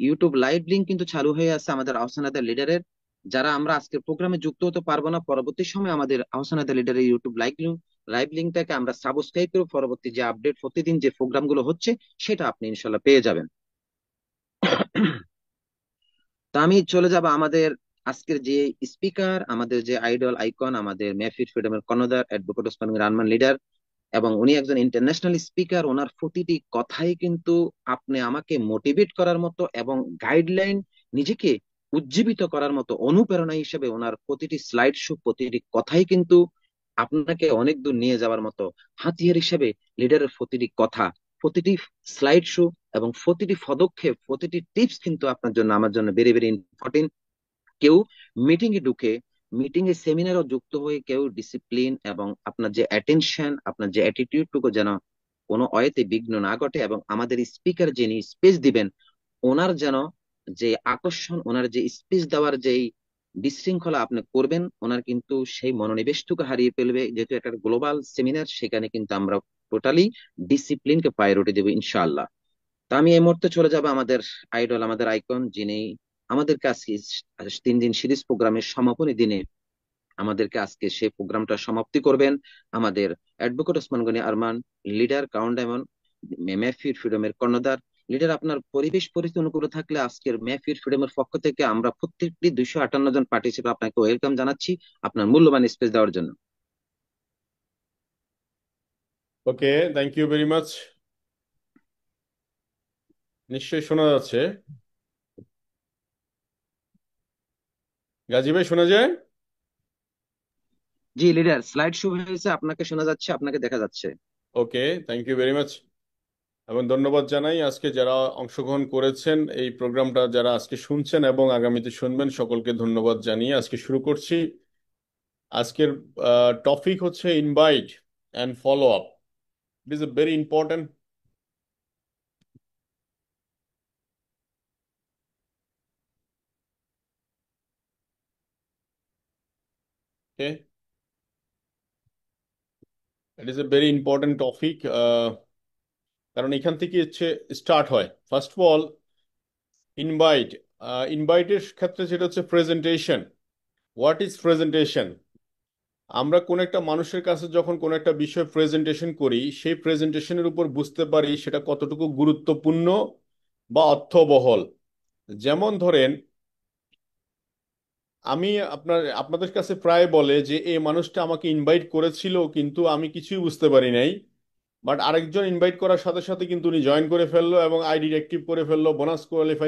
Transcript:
YouTube live link কিন্তু চালু হয়ে আছে আমাদের আহসান আদা লিডারের। যারা আমরা আজকের প্রোগ্রামে যুক্ত হতে পারবো না, পরবর্তী সময় আমাদের আহসান আদা লিডারের ইউটিউব লাইভ লিংকটাকে আমরা সাবস্ক্রাইব করে পরবর্তী যে আপডেট প্রতিদিন যে প্রোগ্রাম গুলো হচ্ছে সেটা আপনি ইনশাল্লাহ পেয়ে যাবেন। তা আমি চলে যাব আমাদের আজকের যে স্পিকার, আমাদের যে আইডল আইকন, আমাদের মেহফিল ফ্রিডমের কর্ণধার অ্যাডভোকেট ওসমান গনি আরমান লিডার। এবং উনি একজন ইন্টারন্যাশনাল স্পিকার। ওনার প্রতিটি কথাই কিন্তু আপনি আমাকে মোটিভেট করার মতো এবং গাইডলাইন, নিজেকে উজ্জীবিত করার মতো অনুপ্রেরণা হিসেবে ওনার প্রতিটি স্লাইড শো, প্রতিটি কথাই কিন্তু আপনাকে অনেক দূর নিয়ে যাওয়ার মতো হাতিয়ার হিসেবে। লিডারের প্রতিটি কথা, প্রতিটি স্লাইড শো এবং প্রতিটি পদক্ষেপ, প্রতিটি টিপস কিন্তু আপনার জন্য, আমার জন্য ভেরি ভেরি ইম্পর্টেন্ট। কেউ মিটিং এ ঢুকে, মিটিং এ সেমিনারও যুক্ত হয়ে কেউ ডিসিপ্লিন এবং আপনার যে অ্যাটেনশন, আপনার যে অ্যাটিটিউড টুকু যেন কোনো অয়েতে বিঘ্ন না ঘটে, এবং আমাদের স্পিকার যিনি স্পেস দিবেন ওনার যেন যে আকর্ষণ, ওনার যে স্পেস দেওয়ার যেই বিশৃঙ্খলা আপনি করবেন, ওনার কিন্তু সেই মনোনিবেশটুকু হারিয়ে ফেলবে। যেহেতু একটা গ্লোবাল সেমিনার, সেখানে কিন্তু আমরা টোটালি ডিসিপ্লিনকে প্রায়োরিটি দেবো ইনশাআল্লাহ। তা আমি এই মুহূর্তে চলে যাব আমাদের আইডল, আমাদের আইকন, যিনি আমাদেরকে আজকে 3 দিন সিরিজ প্রোগ্রামের সমাপনী দিনে আমাদেরকে আজকে সেই প্রোগ্রামটা সমাপ্তি করবেন। আমাদের advocate Osman Gani Arman leader, Count Diamond Mehfil ফ্রিডমের কর্ণধার। লিডার, আপনার পরিবেশ পরিস্থিতি অনুকূল থাকলে আজকের মেহফিল ফ্রিডমের পক্ষ থেকে আমরা প্রত্যেকটি 258 জন পার্টিসিপেন্ট আপনাকে ওয়েলকাম জানাচ্ছি আপনার মূল্যবান স্পেস দেওয়ার জন্য। ওকে, থ্যাংক ইউ ভেরি মাচ। নিশ্চয়ই শোনা যাচ্ছে। গাজী ভাই, শোনা যায়? জি লিডার, স্লাইড শো হয়েছে, আপনাকে শোনা যাচ্ছে, আপনাকে দেখা যাচ্ছে। ওকে, থ্যাংক ইউ ভেরি মাচ। এবং ধন্যবাদ জানাই আজকে যারা অংশগ্রহণ করেছেন এই প্রোগ্রামটা, যারা আজকে শুনছেন এবং আগামীতে শুনবেন, সকলকে ধন্যবাদ জানিয়ে আজকে শুরু করছি। আজকের টপিক হচ্ছে invite and follow up. It is a very important. It is a very important topic, কারণ এখান থেকে হচ্ছে স্টার্ট হয়। First of all, invite. ইনভাইটের ক্ষেত্রে যেটা হচ্ছে প্রেজেন্টেশন। What is presentation? আমরা কোন একটা মানুষের কাছে যখন কোন একটা বিষয় প্রেজেন্টেশন করি, সেই প্রেজেন্টেশনের উপর বুঝতে পারি সেটা কতটুকু গুরুত্বপূর্ণ বা অর্থবহল। যেমন ধরেন, আমি আপনাদের কাছে প্রায় বলে যে এই মানুষটা আমাকে ইনভাইট করেছিল কিন্তু আমি কিছুই বুঝতে পারি নাই, বাট আরেকজন ইনভাইট করার সাথে সাথে কিন্তু উনি জয়েন করে ফেললো এবং আইডি অ্যাক্টিভ করে ফেললো, বোনাস কোয়ালিফাই